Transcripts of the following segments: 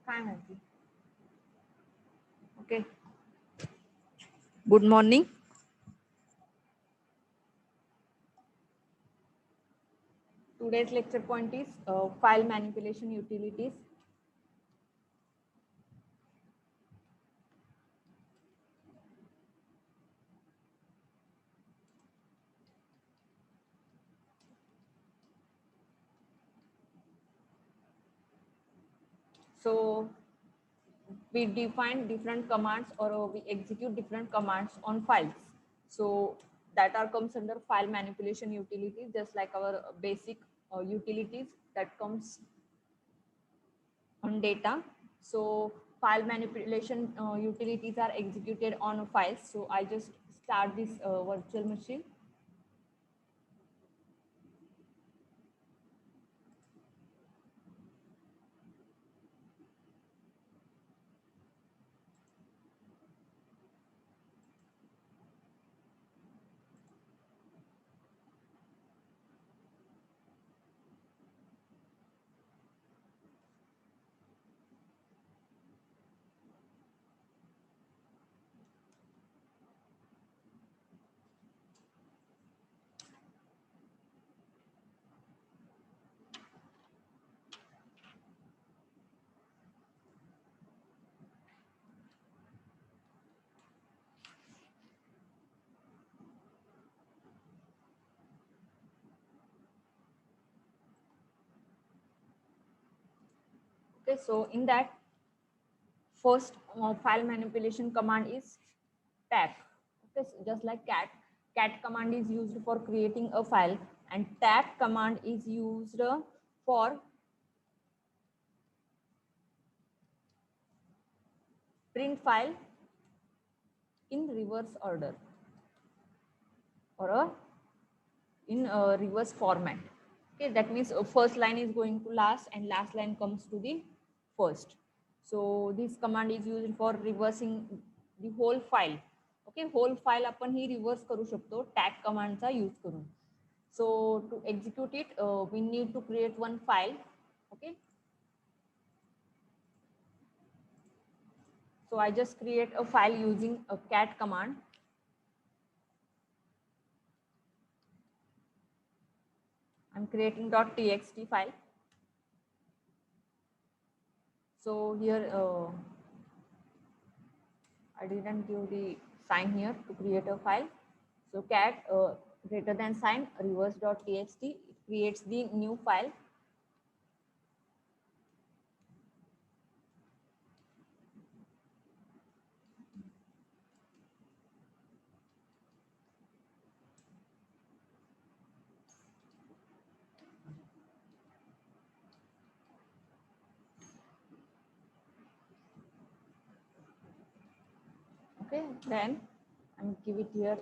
काय माहिती. Okay. Good morning. Today's lecture point is file manipulation utilities. So we define different commands or we execute different commands on files. So that are comes under file manipulation utilities, just like our basic utilities that comes on data. So file manipulation utilities are executed on files. So I just start this virtual machine. Okay, so in that first file manipulation command is tab. Okay, so just like cat command is used for creating a file, and tab command is used for print file in reverse order or in reverse format. Okay, that means first line is going to last and last line comes to the first. So this command is used for reversing the whole file. Okay, whole file आपण ही reverse करू शकतो tag command चा use करून. So to execute it, we need to create one file. Okay. So I just create a file using a cat command. I'm creating .txt file. So here I didn't give the sign here to create a file. So cat greater than sign reverse.txt, it creates the new file. Okay, then I'm give it here.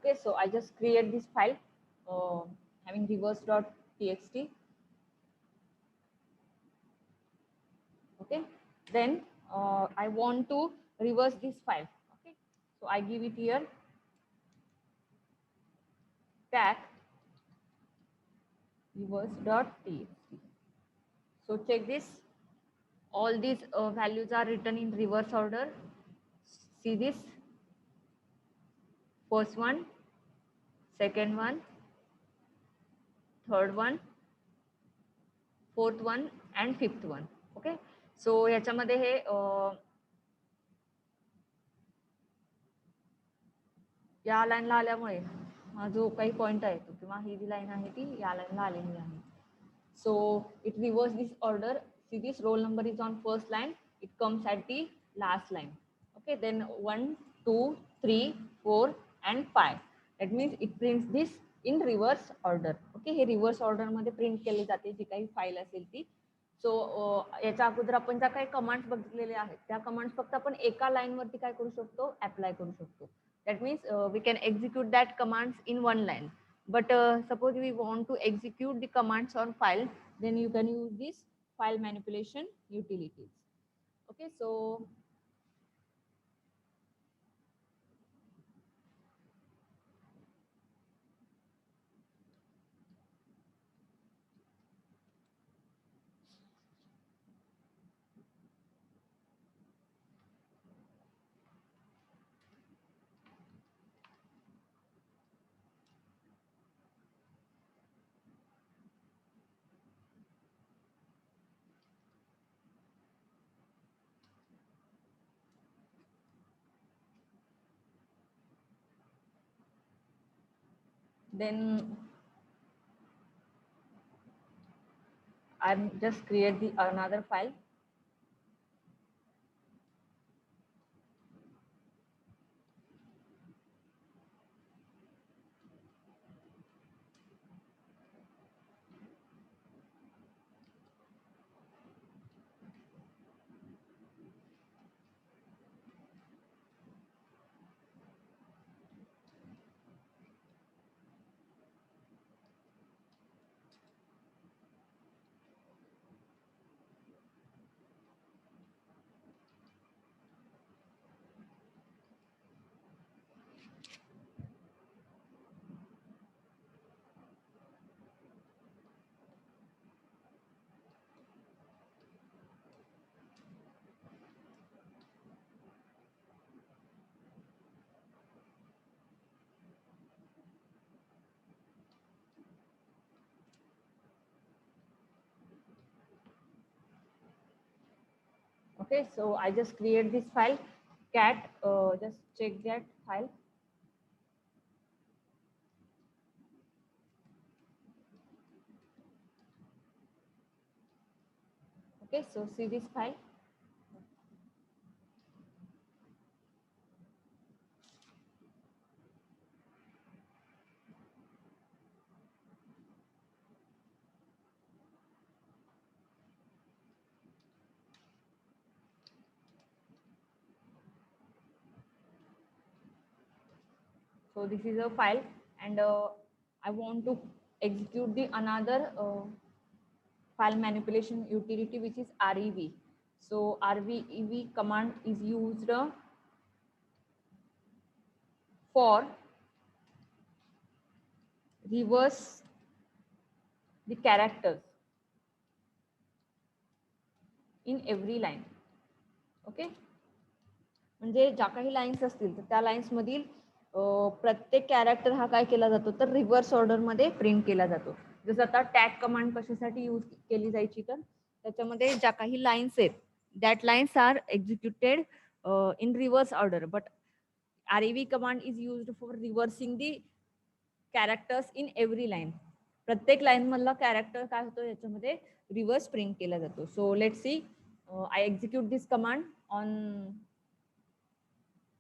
Okay, so I just create this file having reverse.txt. Okay, then I want to reverse this file. Okay, so I give it here cat reverse.txt. So check this. All these values are written in reverse order. See this. First one, second one, third one, fourth one and fifth one. Okay. So याच्यामध्ये हे या लाईनला आल्यामुळे हा जो काही point आहे तो किंवा ही जी लाईन आहे ती या लाईनला आलेली आहे. So it reverse this order. See this roll number is on first line. It comes at the last line. Okay, then 1, 2, 3, 4 and 5. That means it prints this in reverse order. Okay, हे reverse order मध्ये print केली जाते जी काही file असेल ती. सो याच्या अगोदर आपण ज्या काही कमांड्स बघितलेले आहेत त्या कमांड्स फक्त आपण एका लाईन वरती काय करू शकतो, अप्लाय करू शकतो. That means we can execute that commands in one line. But suppose we want to execute the commands on file, then you can use this file manipulation utilities. Okay, so then I'm just create the another file. Okay, so I just create this file cat, just check that file. Okay, so see this file. So this is a file, and I want to execute the another file manipulation utility, which is REV. So REV command is used for reverse the characters in every line. Okay, म्हणजे ज्या काही lines असतील तर त्या lines मधील प्रत्येक character हा काय केला जातो तर रिव्हर्स ऑर्डर मध्ये प्रिंट केला जातो. जसं आता टॅग कमांड कशासाठी यूज केली जायची तर त्याच्यामध्ये ज्या काही लाईन्स आहेत that lines are executed in reverse order, but REV command is used for reversing the characters in every line. प्रत्येक लाईन मधला कॅरेक्टर काय होतो याच्यामध्ये रिव्हर्स प्रिंट केला जातो. So let see, I execute this command on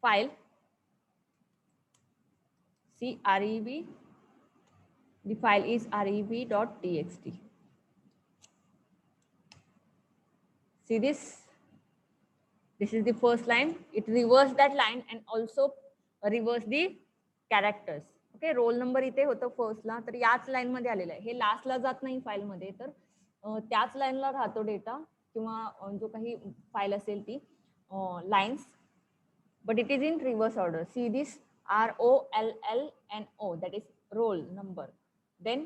file. See rev, the file is rev.txt. See this is the first line. It reverse that line and also reverse the characters. Okay, roll number इथे होतं first ला, तर याच line मध्ये आलेलं आहे. हे last ला जात नाही file मध्ये, तर त्याच लाईनला राहतो डेटा किंवा जो काही फाईल असेल ती lines, but it is in reverse order. See this ROLLNO, that is roll number. Then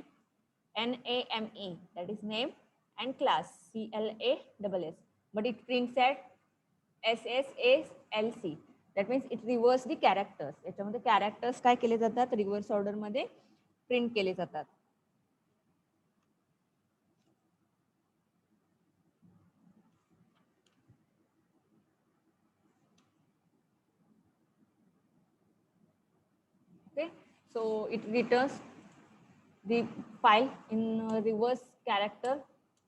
NAME, that is name. and class CLASS, but it prints at SSALC. That means it reverse the characters. याच्यामध्ये characters काय केले जातात, reverse order मध्ये print केले जातात. Okay, so it returns the file in reverse character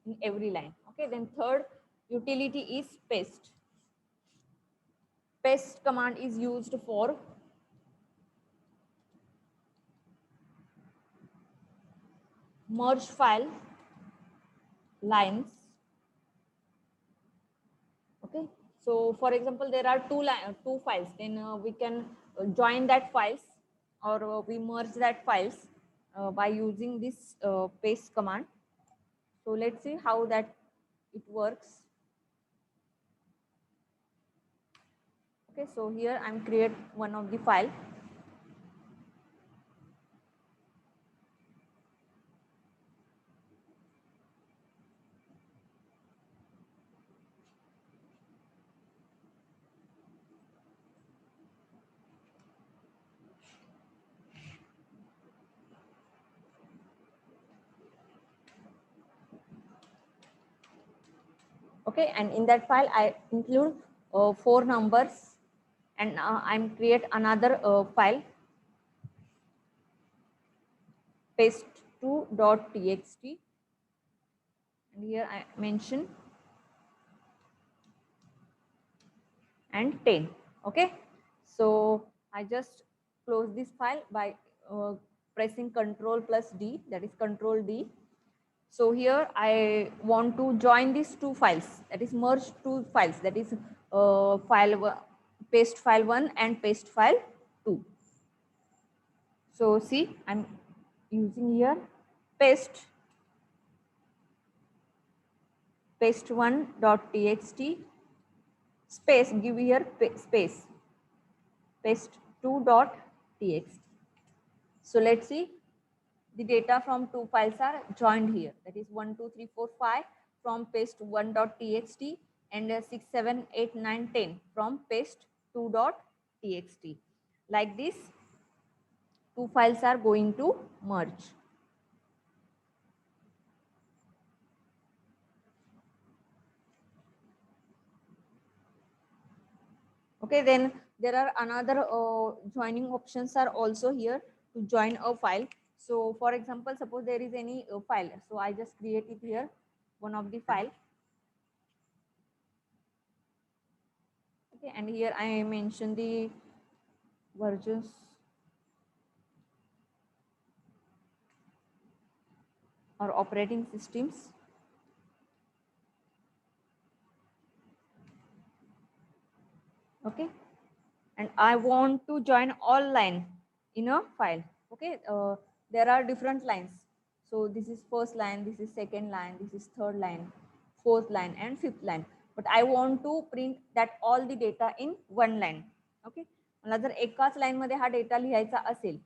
in every line. Okay, then third utility is paste. Paste command is used for merge file lines. Okay, so for example there are two files, then we can join that files, or we merge that files by using this paste command. So let's see how that it works. Okay, so here I'm create one of the file. Okay, and in that file I include 4 numbers, and I'm create another file, paste2.txt, and here I mention and 10. Okay, so I just close this file by pressing Ctrl plus D, that is Ctrl D. So here I want to join these two files, that is merge two files, that is paste file 1 and paste file 2. So see, I'm using here paste1.txt space, give here space paste2.txt. So let's see, the data from two files are joined here, that is 1 2 3 4 5 from paste1.txt and 6 7 8 9 10 from paste2.txt. Like this, two files are going to merge. Okay, then there are another joining options are also here to join a file. So for example, suppose there is any file, so I just create it here, one of the file. Okay, and here I mention the versions or operating systems. Okay, and I want to join all line in a file. Okay, there are different lines. So this is first line, this is second line, this is third line, fourth line, and fifth line. But I want to print that all the data in one line. Okay, मला जर एकाच line मध्ये हा data लिहायचा असेल,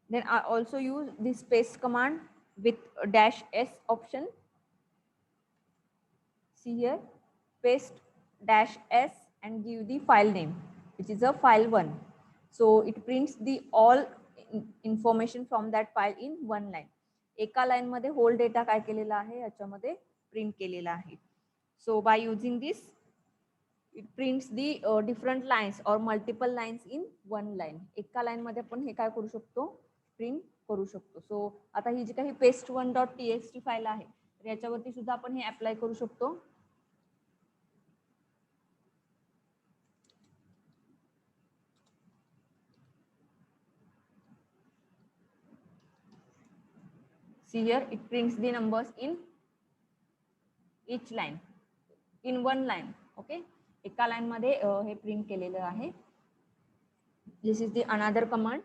then I also use this paste command with -s option. See here, paste -s and give the file name, which is a file1. So it prints the all information from that file in one line. एका line मध्ये whole data काय केलेला आहे, याच्यामध्ये print केलेला आहे. So by using this, it prints the different lines or multiple lines in one line. एका line मध्ये आपण हे काय करू शकतो, प्रिंट करू शकतो. सो आता ही जी काही paste1.txt फाईल आहे, तर याच्यावरती सुद्धा आपण हे अप्लाय करू शकतो. See here, it prints the numbers in each line, in one line. Okay, एका लाईन मध्ये हे प्रिंट केलेलं आहे. This is the another command.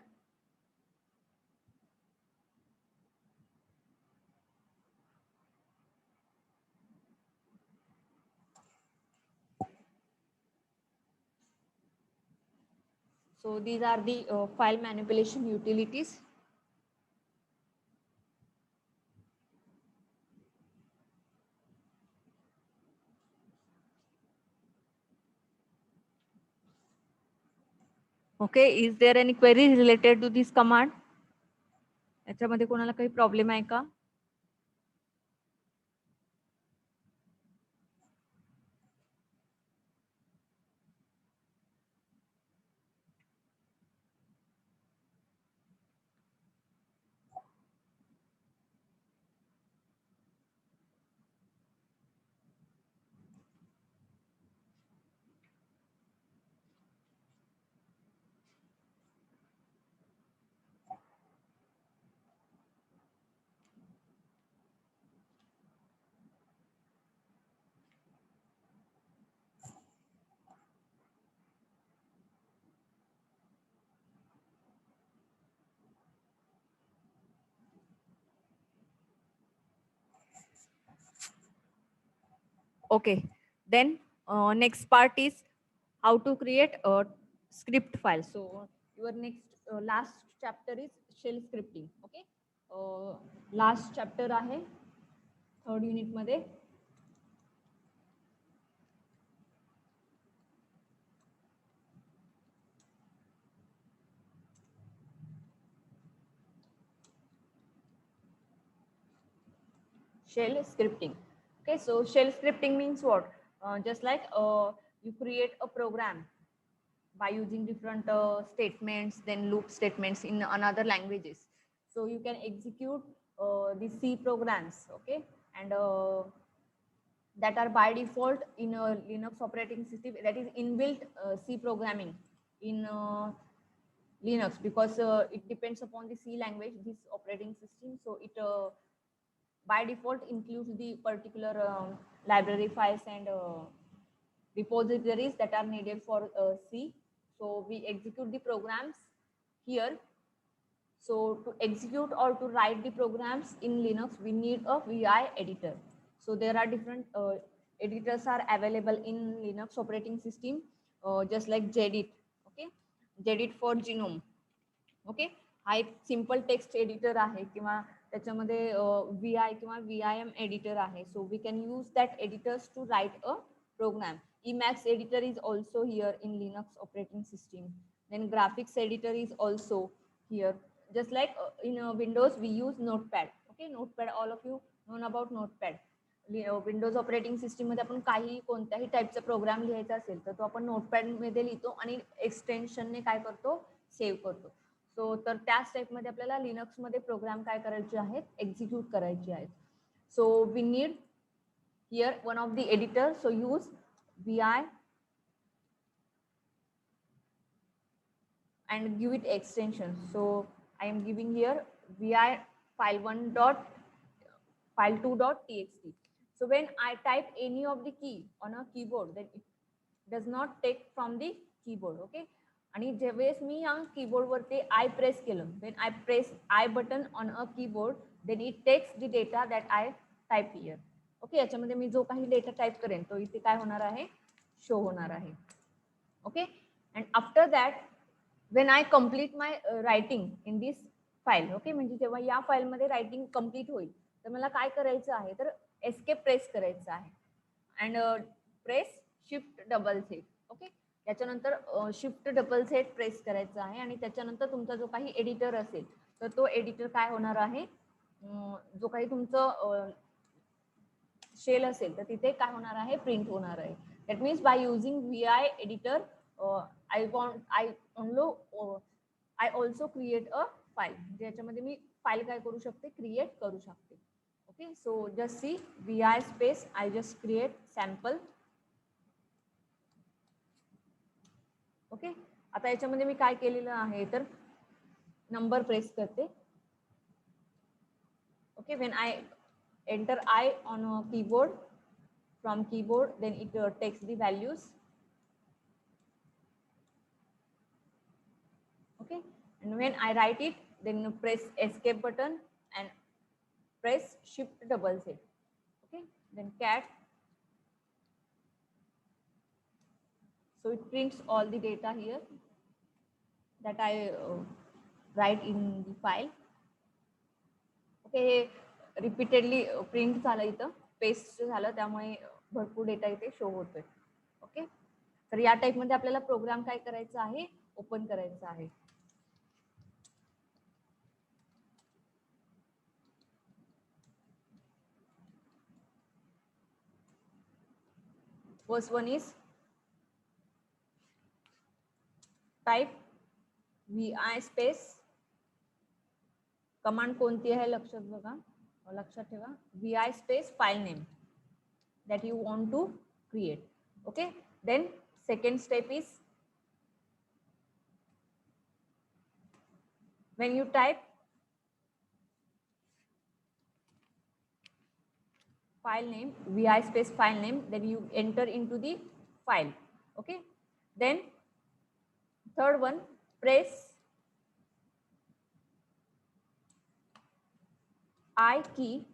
So these are the file manipulation utilities. Okay, is there any query related to this command? याच्यामध्ये कोणाला काही problem आहे का? Okay, then next part is how to create a script file. So your next last chapter is shell scripting. Okay, last chapter आहे third unit मध्ये. Shell scripting. Okay, so shell scripting means what? Just like you create a program by using different statements, then loop statements in another languages. So you can execute the C programs, okay, and that are by default in a Linux operating system, that is inbuilt C programming in Linux, because it depends upon the C language, this operating system. So it by default includes the particular library files and repositories that are needed for C. So we execute the programs here. So to execute or to write the programs in Linux, we need a VI editor. So there are different editors are available in Linux operating system, just like Gedit. Okay, Gedit for GNOME. Okay, हा एक simple text editor आहे किंवा त्याच्यामध्ये VI किंवा VIM editor आहे. So we can use that editors to write a program. Emacs editor is also here in Linux operating system. Then graphics editor is also here. Just like in Windows we use Notepad. Okay, Notepad, all of you known about Notepad. Windows operating system मध्ये आपण काही कोणत्याही टाईपचा programme लिहायचा असेल तर तो आपण notepad मध्ये लिहितो आणि एक्सटेन्शनने काय करतो, सेव्ह करतो. सो तर त्याच टाईपमध्ये आपल्याला लिनक्स मध्ये प्रोग्राम काय करायचे आहेत, एक्झिक्यूट करायचे आहेत. So we need here one of the editor. So use VI and give it extension. So I am giving here VI file1 dot file2.txt. So when I type any of the key on a keyboard, then it does not take from the keyboard. Okay, आणि ज्यावेळेस मी या keyboard वरती आय press केलं, when I press I button on a keyboard, then it takes the data that I type here. Okay, याच्यामध्ये मी जो काही data type करेन तो इथे काय होणार आहे, शो होणार आहे. Okay, and after that when I complete my writing in this file, okay, म्हणजे जेव्हा या फाईल मध्ये रायटिंग कम्प्लीट होईल तर मला काय करायचं आहे, तर एस्केप प्रेस करायचं आहे and press shift double set. Okay, त्याच्यानंतर शिफ्ट डबल सेट प्रेस करायचं आहे आणि त्याच्यानंतर तुमचा जो काही एडिटर असेल तर तो एडिटर काय होणार आहे, जो काही तुमचं शेल असेल तर तिथे काय होणार आहे, प्रिंट होणार आहे. That means by using VI editor I also create a file. ज्याच्यामध्ये मी फाईल काय करू शकते, क्रिएट करू शकते. Okay, so just see VI space I just create sample. Okay, आता याच्यामध्ये मी काय केलेलं आहे तर नंबर प्रेस करते. Okay, when I enter I on a keyboard, from keyboard, then it takes the values. Okay, and when I write it, then press escape button and press shift double set. Okay, then cat. So it prints all the data here that I write in the file. Okay, repeatedly print झालं, इथं paste झालं, त्यामुळे भरपूर data इथे show होतोय. Okay, तर या type मध्ये आपल्याला प्रोग्राम काय करायचा आहे, ओपन करायचं आहे. First one is type VI space. Command कोणती आहे लक्षात बघा, लक्षात ठेवा. VI space file name that you want to create. Okay, then second step is when you type file name, VI space file name, then you enter into the file. Okay, then third one, press I key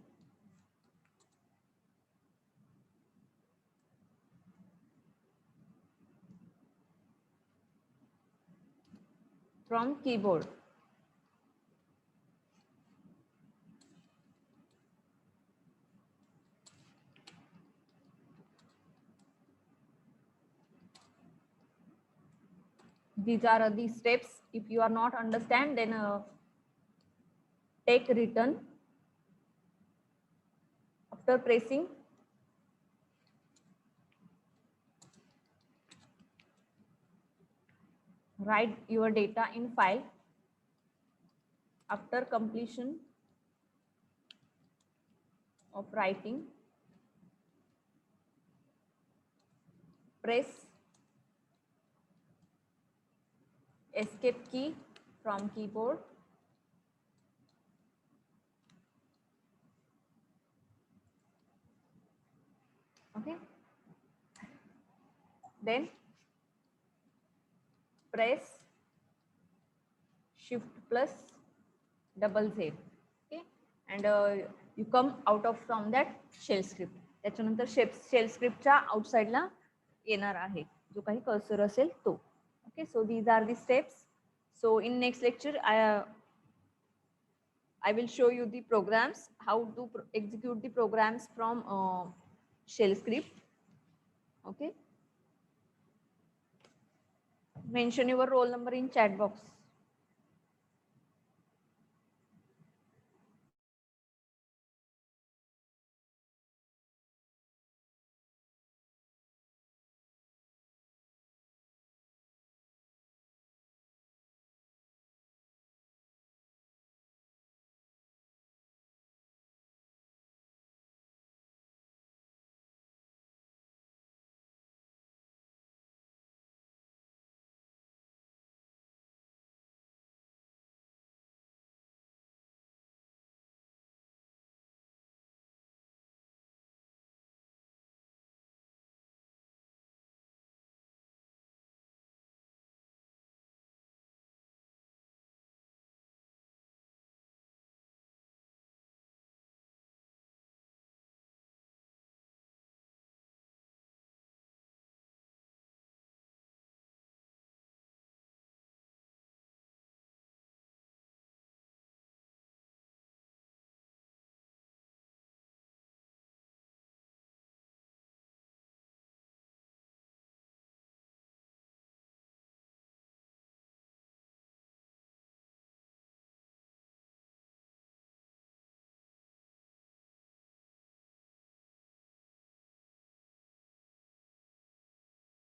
from keyboard. These are the steps. If you are not understand, then take return. After pressing, write your data in file. After completion of writing, press escape key from keyboard. Okay, then press shift plus double Z. Okay, and you come out of from that shell script. त्याच्यानंतर shell स्क्रिप्टच्या आउटसाइडला येणार आहे जो काही cursor असेल तो. Okay, so these are the steps. So in next lecture I will show you the programs, how to execute the programs from shell script. Okay, mention your roll number in chat box.